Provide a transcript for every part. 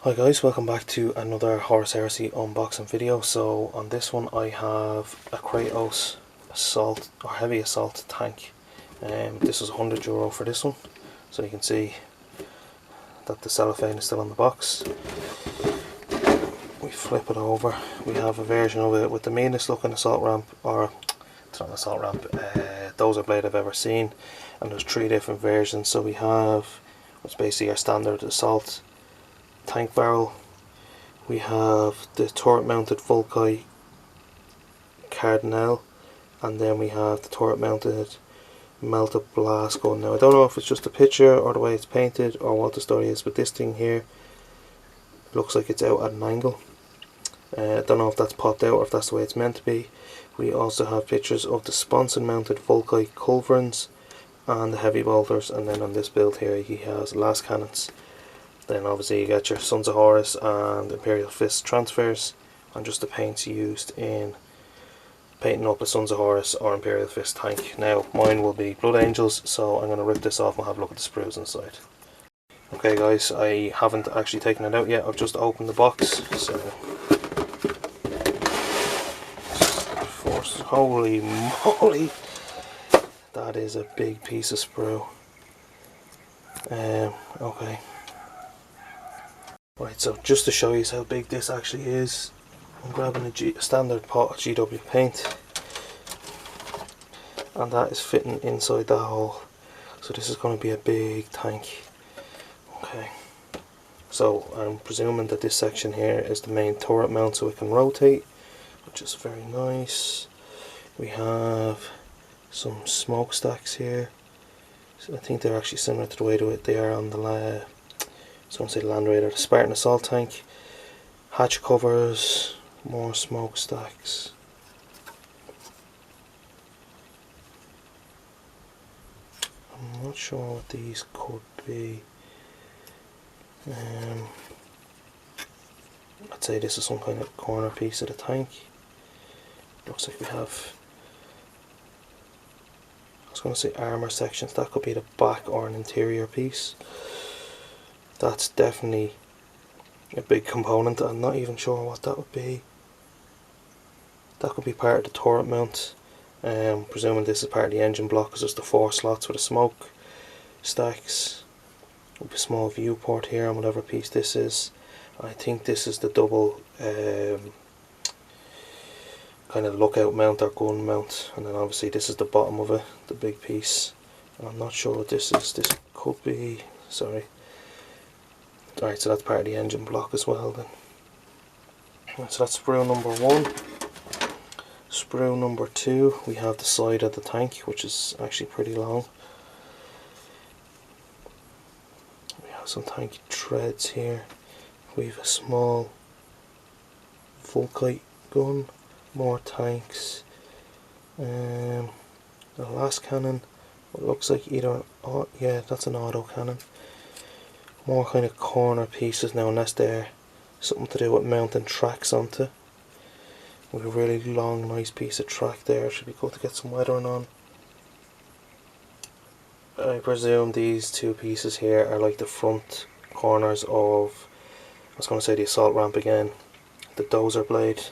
Hi guys, welcome back to another Horus Heresy unboxing video. So on this one I have a Kratos Assault or Heavy Assault tank. This is €100 for this one, so you can see that the cellophane is still on the box. We flip it over, we have a version of it with the meanest looking assault ramp, or it's not an assault ramp, dozer blade I've ever seen, and there's 3 different versions. So we have what's basically our standard assault tank barrel, we have the turret mounted Volkite Cardinal, and then we have the turret mounted melted blast gun. Now I don't know if it's just a picture or the way it's painted or what the story is, but this thing here looks like it's out at an angle. I don't know if that's popped out or if that's the way it's meant to be. We also have pictures of the sponson mounted Volkite culverins and the heavy bolters, and then on this build here he has last cannons. Then obviously you get your Sons of Horus and Imperial Fist transfers, and just the paints used in painting up a Sons of Horus or Imperial Fist tank. Now mine will be Blood Angels, so I'm going to rip this off and have a look at the sprues inside. Okay guys, I haven't actually taken it out yet, I've just opened the box, so first, holy moly, that is a big piece of sprue. Okay. Right, so just to show you how big this actually is, I'm grabbing a standard pot of GW paint, and that is fitting inside that hole. So this is going to be a big tank. Okay, so I'm presuming that this section here is the main turret mount, so it can rotate, which is very nice. We have some smokestacks here. So I think they're actually similar to the way they are on the so I'm going to say Land Raider, the Spartan assault tank. Hatch covers, more smokestacks. I'm not sure what these could be. I'd say this is some kind of corner piece of the tank. Looks like we have, I was going to say armour sections, that could be the back or an interior piece. That's definitely a big component. I'm not even sure what that would be. That could be part of the turret mount. Presuming this is part of the engine block, because there's the 4 slots with the smoke stacks. With a small viewport here on whatever piece this is. I think this is the double kind of lookout mount or gun mount, and then obviously this is the bottom of it, the big piece. And I'm not sure what this is. This could be, sorry. Alright, so that's part of the engine block as well then. Right, so that's sprue number 1. Sprue number 2, we have the side of the tank, which is actually pretty long. We have some tank treads here. We have a small Volkite gun, more tanks. The last cannon, what looks like either, yeah, that's an auto cannon. More kind of corner pieces now, unless they're something to do with mounting tracks onto. With a really long, nice piece of track there. Should be good to get some weathering on. I presume these 2 pieces here are like the front corners of, I was going to say the assault ramp again, the dozer blade.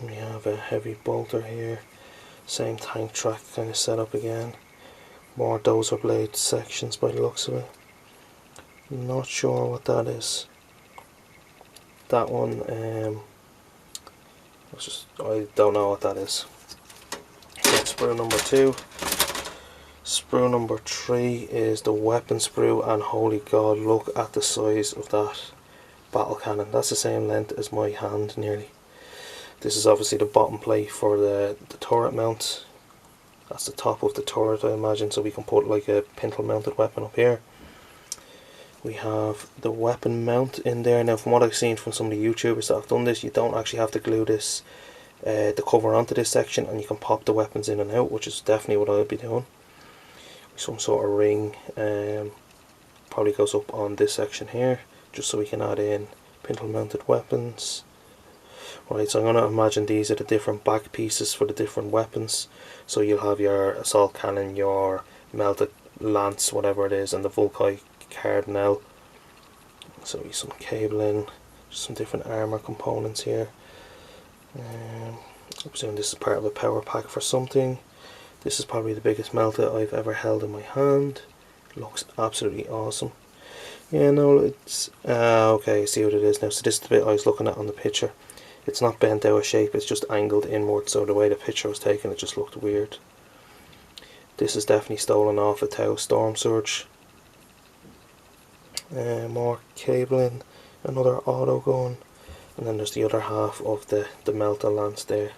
We have a heavy bolter here, same tank track kind of setup again. More dozer blade sections by the looks of it. Not sure what that is. That one, I don't know what that is. So that's sprue number 2. Sprue number 3 is the weapon sprue, and holy god, look at the size of that battle cannon. That's the same length as my hand nearly. This is obviously the bottom plate for the turret mount. That's the top of the turret, I imagine, so we can put like a pintle mounted weapon up here. We have the weapon mount in there. Now from what I've seen from some of the YouTubers that have done this, you don't actually have to glue this, the cover onto this section, and you can pop the weapons in and out, which is definitely what I'll be doing. Some sort of ring probably goes up on this section here, just so we can add in pintle mounted weapons. Right, so I'm going to imagine these are the different back pieces for the different weapons. So you'll have your assault cannon, your melted lance, whatever it is, and the Volkite cardinal. So we some cabling, some different armor components here. I'm presuming this is part of a power pack for something. This is probably the biggest melta I've ever held in my hand. It looks absolutely awesome. Yeah, no, it's okay, I see what it is now. So this is the bit I was looking at on the picture. It's not bent out of shape, it's just angled inward, so the way the picture was taken, it just looked weird. This is definitely stolen off a Tau Storm Surge. More cabling, another auto gun, and then there's the other half of the melta lance there.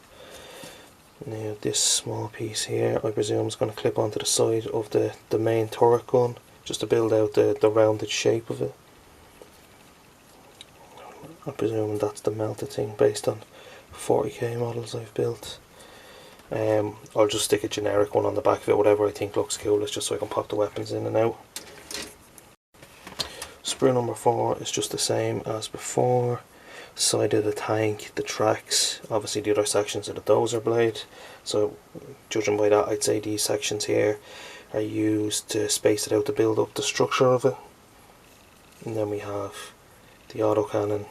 Now this small piece here, I presume is going to clip onto the side of the main turret gun, just to build out the rounded shape of it. I'm presuming that's the melta thing based on 40k models I've built. I'll just stick a generic one on the back of it, whatever I think looks coolest, just so I can pop the weapons in and out. Sprue number 4 is just the same as before. Side of the tank, the tracks, obviously the other sections of the dozer blade. So judging by that, I'd say these sections here are used to space it out to build up the structure of it. And then we have the autocannon,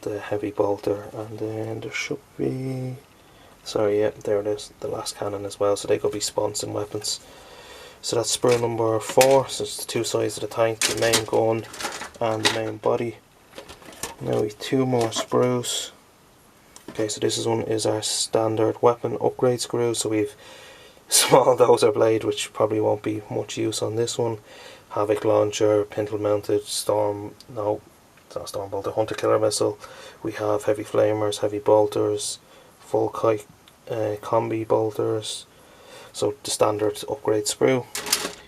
the heavy bolter, and then there should be, sorry, yeah, there it is, the last cannon as well, so they could be sponsing weapons. So that's sprue number 4, so it's the two sides of the tank, the main gun and the main body. Now we have 2 more sprues. Okay, so this is our standard weapon upgrade screw, so we've small dozer blade, which probably won't be much use on this one, havoc launcher, pintle mounted storm, no, it's not storm bolter, hunter killer missile. We have heavy flamers, heavy bolters, full kite combi bolters, so the standard upgrade sprue.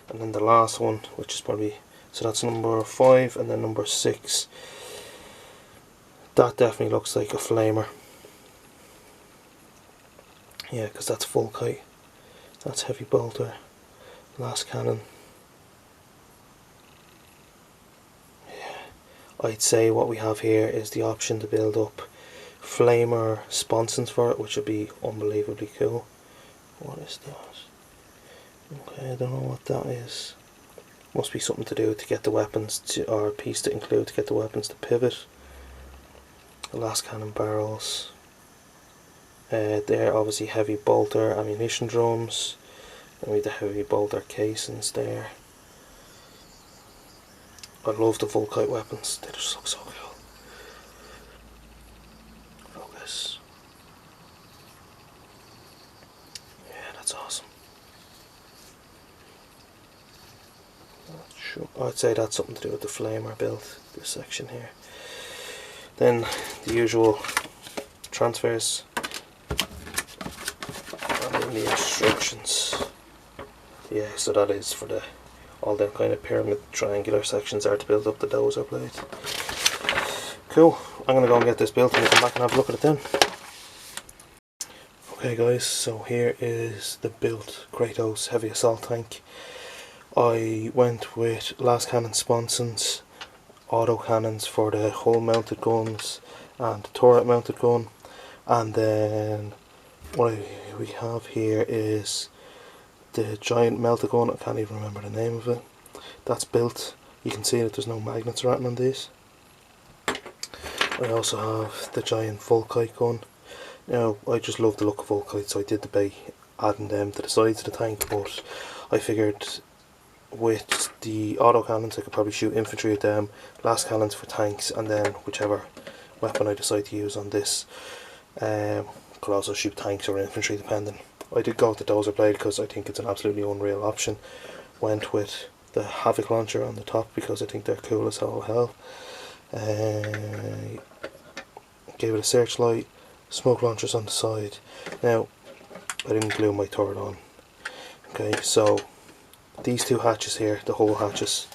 And then the last one, which is probably, so that's number 5, and then number 6, that definitely looks like a flamer. Yeah, because that's full kite, that's heavy bolter, last cannon. I'd say what we have here is the option to build up flamer sponsons for it, which would be unbelievably cool. What is that? Okay, I don't know what that is. Must be something to do to get the weapons to, or a piece to include to get the weapons to pivot. The last cannon barrels. They're obviously heavy bolter ammunition drums. And we have the heavy bolter casings there. I love the full kite weapons, they just look so cool. Focus. Yeah, that's awesome. I'd say that's something to do with the flamer build, this section here. Then the usual transfers and then the instructions. Yeah, so that is for the all them kind of pyramid triangular sections are to build up the dozer blade. Cool, I'm going to go and get this built and we'll come back and have a look at it then. Okay guys, so here is the built Kratos heavy assault tank. I went with last cannon sponsons, auto cannons for the hull mounted guns and the turret mounted gun, and then what we have here is the giant melta gun. I can't even remember the name of it. That's built. You can see that there's no magnets or anything on these. I also have the giant full kite gun. Now I just love the look of full kites, so I did debate adding them to the sides of the tank, but I figured with the auto cannons I could probably shoot infantry with them, last cannons for tanks, and then whichever weapon I decide to use on this could also shoot tanks or infantry depending. I did go with the dozer blade because I think it's an absolutely unreal option. Went with the havoc launcher on the top because I think they're cool as all hell. Gave it a searchlight, smoke launchers on the side. Now I didn't glue my turret on. Okay, so these two hatches here, the hull hatches,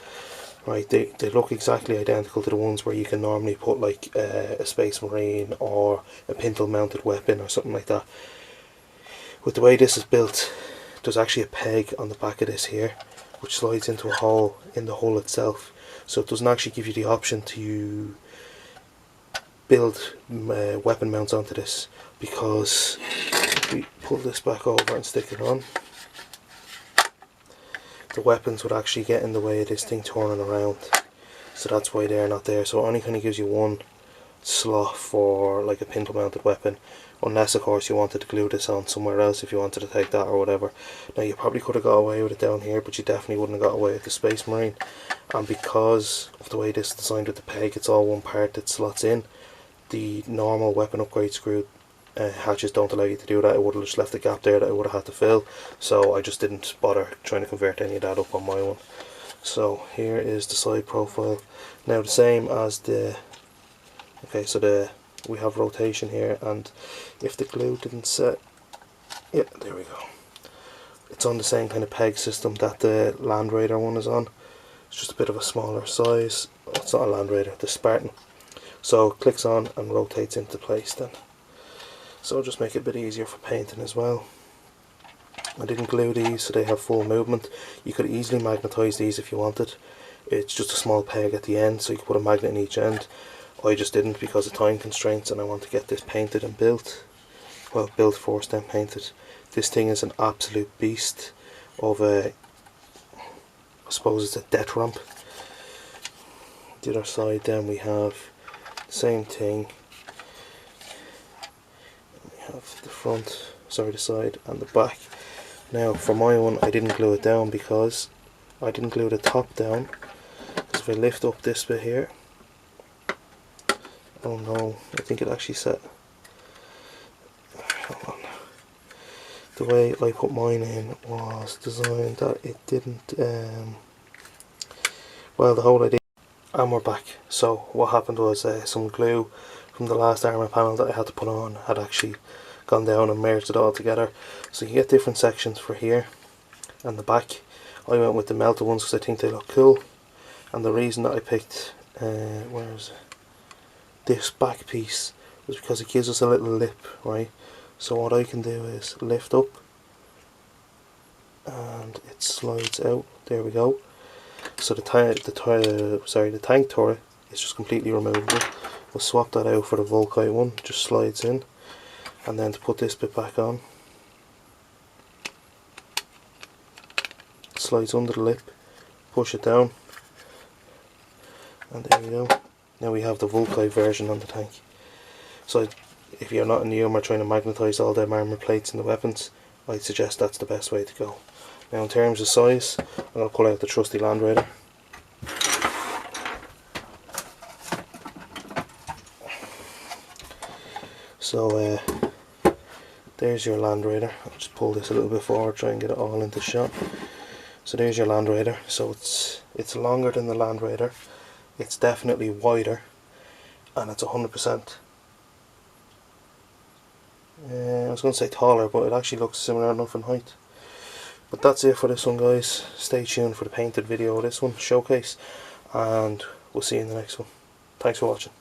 right, they look exactly identical to the ones where you can normally put like a Space Marine or a pintle mounted weapon or something like that. With the way this is built, there's actually a peg on the back of this here which slides into a hole in the hull itself, so it doesn't actually give you the option to build weapon mounts onto this, because if we pull this back over and stick it on, the weapons would actually get in the way of this thing turning around. So that's why they're not there. So it only kind of gives you one slot for like a pintle mounted weapon, unless of course you wanted to glue this on somewhere else, if you wanted to take that or whatever. Now you probably could have got away with it down here, but you definitely wouldn't have got away with the Space Marine. And because of the way this is designed with the peg, it's all one part that slots in. The normal weapon upgrade screw hatches don't allow you to do that. It would have just left a gap there that I would have had to fill, so I just didn't bother trying to convert any of that up on my one. So here is the side profile. Now the same as the, okay, so we have rotation here, and if the glue didn't set, yeah, there we go. It's on the same kind of peg system that the Land Raider one is on. It's just a bit of a smaller size. Oh, it's not a Land Raider, the Spartan. So it clicks on and rotates into place then. So it'll just make it a bit easier for painting as well. I didn't glue these so they have full movement. You could easily magnetise these if you wanted. It's just a small peg at the end, so you could put a magnet in each end. I just didn't because of time constraints, and I want to get this painted and built. Well, built first then painted. This thing is an absolute beast of a, I suppose it's a death ramp. The other side then we have the same thing. We have the front, sorry, the side and the back. Now for my one I didn't glue it down because I didn't glue the top down, because if I lift up this bit here, oh no, I think it actually set. Hold on. The way I put mine in was designed that it didn't, well, the whole idea. And we're back. So what happened was some glue from the last armour panel that I had to put on had actually gone down and merged it all together. So you get different sections for here and the back. I went with the melted ones because I think they look cool. And the reason that I picked, where is it? This back piece was because it gives us a little lip, right? So what I can do is lift up and it slides out. There we go. So the tank turret is just completely removable. We'll swap that out for the Volkite one. Just slides in, and then to put this bit back on, slides under the lip, push it down, and there we go. Now we have the Volkite version on the tank. So if you're not in the humour trying to magnetise all them armour plates and the weapons, I'd suggest that's the best way to go. Now in terms of size, I'm going to pull out the trusty Land Raider. So there's your Land Raider. I'll just pull this a little bit forward, try and get it all into shot. So there's your Land Raider. So it's longer than the Land Raider. It's definitely wider, and it's 100%. I was going to say taller, but it actually looks similar enough in height. But that's it for this one, guys. Stay tuned for the painted video of this one, showcase, and we'll see you in the next one. Thanks for watching.